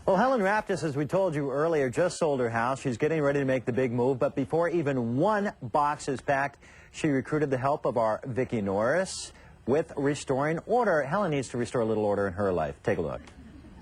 Well, Helen Raptis, as we told you earlier, just sold her house. She's getting ready to make the big move, but before even one box is packed, she recruited the help of our Vicki Norris with restoring order. Helen needs to restore a little order in her life. Take a look.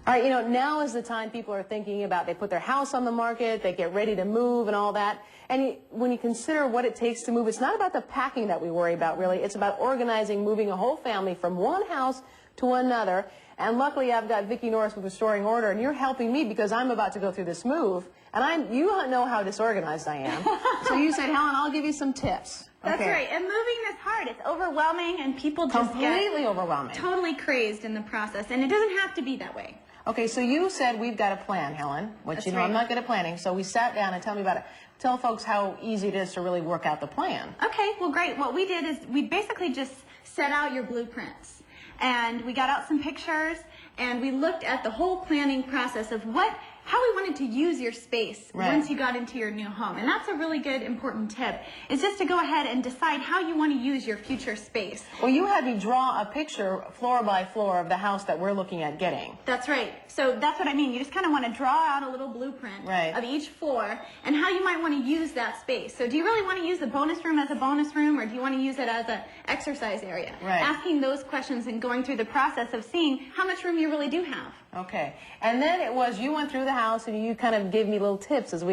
All right, now is the time people are thinking about, they put their house on the market, they get ready to move and all that. And when you consider what it takes to move, it's not about the packing that we worry about, really. It's about organizing, moving a whole family from one house to another. And luckily, I've got Vicki Norris with Restoring Order, and you're helping me because I'm about to go through this move. And you know how disorganized I am. So you said, Helen, I'll give you some tips. That's right. And moving is hard. It's overwhelming, and people just completely overwhelming. Totally crazed in the process. And it doesn't have to be that way. Okay, so you said we've got a plan, Helen, which That's you know right. I'm not good at planning. So we sat down and tell me about it. Tell folks how easy it is to really work out the plan. Okay, well, great. What we did is we basically just set out your blueprints. And we got out some pictures, and we looked at the whole planning process of how we wanted to use your space once you got into your new home. And that's a really good, important tip, is just to go ahead and decide how you want to use your future space. Well, you had me draw a picture, floor by floor, of the house that we're looking at getting. That's right. So that's what I mean. You just kind of want to draw out a little blueprint of each floor and how you might want to use that space. So do you really want to use the bonus room as a bonus room, or do you want to use it as an exercise area? Asking those questions and going through the process of seeing how much room you really do have. Okay. And then it was, you went through the house and you kind of gave me little tips as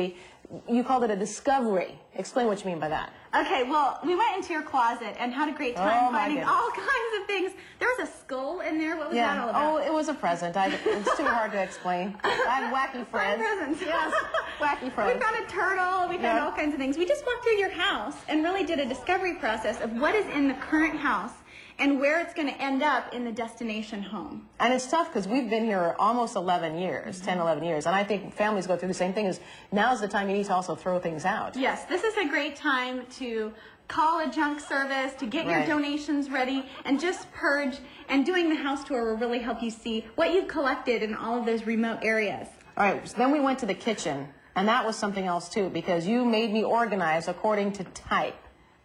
you called it a discovery. Explain what you mean by that. Okay, well, we went into your closet and had a great time finding all kinds of things. There was a skull in there. What was that all about? Oh, it was a present. It's too hard to explain. I had wacky friends. Presents. Yes, wacky friends. We found a turtle. We found all kinds of things. We just walked through your house and really did a discovery process of what is in the current house and where it's going to end up in the destination home. And it's tough because we've been here almost 11 years, 10, 11 years, and I think families go through the same thing. Now's the time you need to also throw things out. Yes, this is a great time to call a junk service, to get your donations ready, and just purge. And doing the house tour will really help you see what you've collected in all of those remote areas. All right, so then we went to the kitchen, and that was something else too, because you made me organize according to type.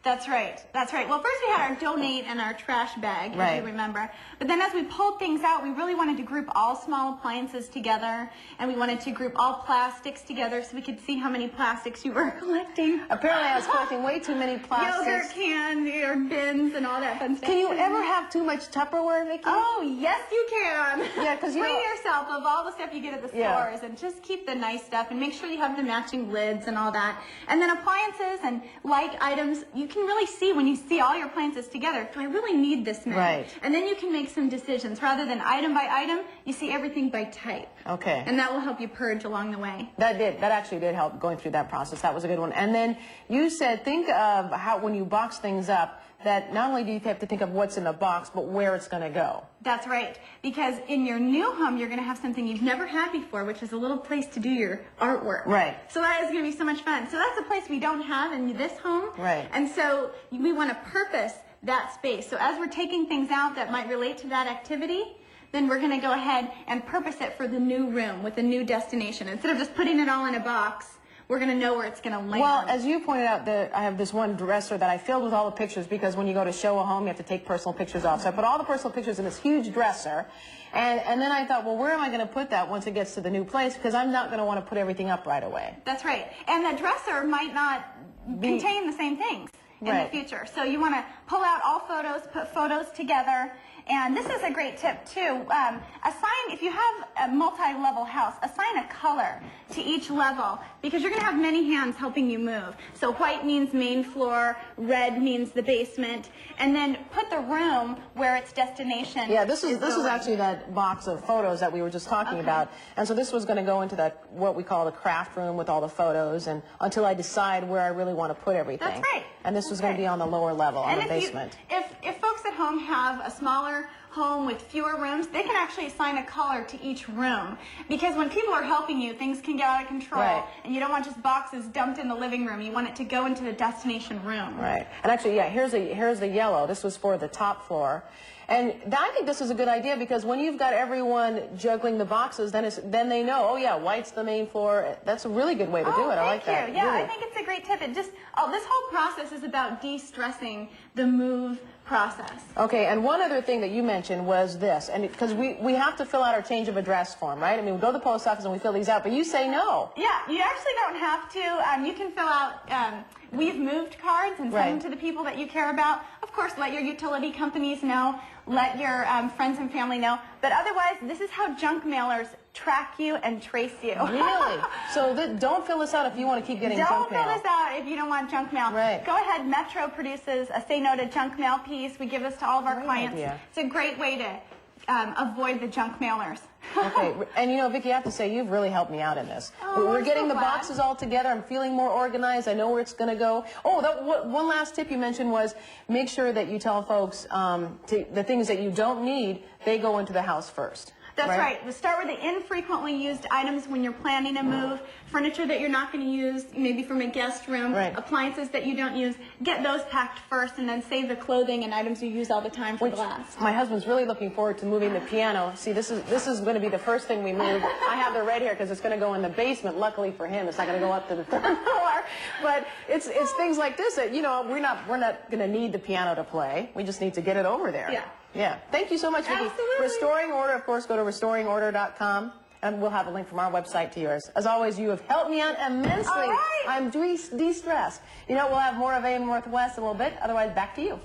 That's right. That's right. Well, first we had our donate and our trash bag, if you remember. But then as we pulled things out, we really wanted to group all small appliances together, and we wanted to group all plastics together so we could see how many plastics you were collecting. Apparently I was collecting way too many plastics. Yogurt cans, your bins, and all that fun stuff. Can you ever have too much Tupperware, Vicki? Oh, yes you can. Yeah, because Free yourself of all the stuff you get at the stores, and just keep the nice stuff, and make sure you have the matching lids and all that. And then appliances and like items, you can really see when you see all your appliances together, do I really need this many? And then you can make some decisions. Rather than item by item, you see everything by type. Okay. And that will help you purge along the way. That actually did help going through that process. That was a good one. And then you said, think of how when you box things up, that not only do you have to think of what's in the box, but where it's going to go. That's right. Because in your new home, you're going to have something you've never had before, which is a little place to do your artwork. Right. So that is going to be so much fun. So that's a place we don't have in this home. Right. And so we want to purpose that space. So as we're taking things out that might relate to that activity, then we're going to go ahead and purpose it for the new room with a new destination. Instead of just putting it all in a box, we're going to know where it's going to land. Well, as you pointed out, I have this one dresser that I filled with all the pictures because when you go to show a home, you have to take personal pictures off. So I put all the personal pictures in this huge dresser. And then I thought, well, where am I going to put that once it gets to the new place? Because I'm not going to want to put everything up right away. That's right. And the dresser might not contain the same things in the future. So you want to pull out all photos, put photos together. And this is a great tip, too. If you have a multi-level house, assign a color to each level because you're going to have many hands helping you move. So white means main floor, red means the basement, and then put the room where its destination this is actually that box of photos that we were just talking about. And so this was going to go into that, what we call the craft room with all the photos, and until I decide where I really want to put everything. That's right. And this was going to be on the lower level, on the basement. If folks at home have a smaller home with fewer rooms, they can actually assign a color to each room. Because when people are helping you, things can get out of control. And you don't want just boxes dumped in the living room. You want it to go into the destination room. Right. And actually, here's the yellow. This was for the top floor. And I think this is a good idea because when you've got everyone juggling the boxes, then they know, oh yeah, white's the main floor. That's a really good way to do it. I like that. Yeah, I think it's a great tip. This whole process is about de-stressing the move process. Okay, and one other thing that you mentioned was this, and because we have to fill out our change of address form, right? I mean, we go to the post office and we fill these out, but you say no. Yeah, you actually don't have to. You can fill out we've moved cards and send them to the people that you care about. Of course, let your utility companies know, let your friends and family know, but otherwise, this is how junk mailers track you and trace you. Really? So don't fill this out if you want to keep getting junk mail. Don't fill this out if you don't want junk mail. Right. Go ahead. Metro produces a Say No to Junk Mail piece. We give this to all of our clients. Idea. It's a great way to avoid the junk mailers. Okay, and you know, Vicki, I have to say, you've really helped me out in this. Oh, We're I'm getting so the glad. boxes all together. I'm feeling more organized. I know where it's going to go. Oh, one last tip you mentioned was make sure that you tell folks the things that you don't need, they go into the house first. That's right. We start with the infrequently used items when you're planning a move, furniture that you're not going to use, maybe from a guest room, appliances that you don't use. Get those packed first, and then save the clothing and items you use all the time for the last. My husband's really looking forward to moving the piano. See, this is going to be the first thing we move. I have the red here because it's going to go in the basement. Luckily for him, it's not going to go up to the third floor. But it's things like this that, you know, we're not going to need the piano to play. We just need to get it over there. Yeah. Yeah. Thank you so much, Vicki. Absolutely. Restoring Order, of course, go to restoringorder.com, and we'll have a link from our website to yours. As always, you have helped me out immensely. All right. I'm de-stressed. You know, we'll have more of AM Northwest in a little bit. Otherwise, back to you.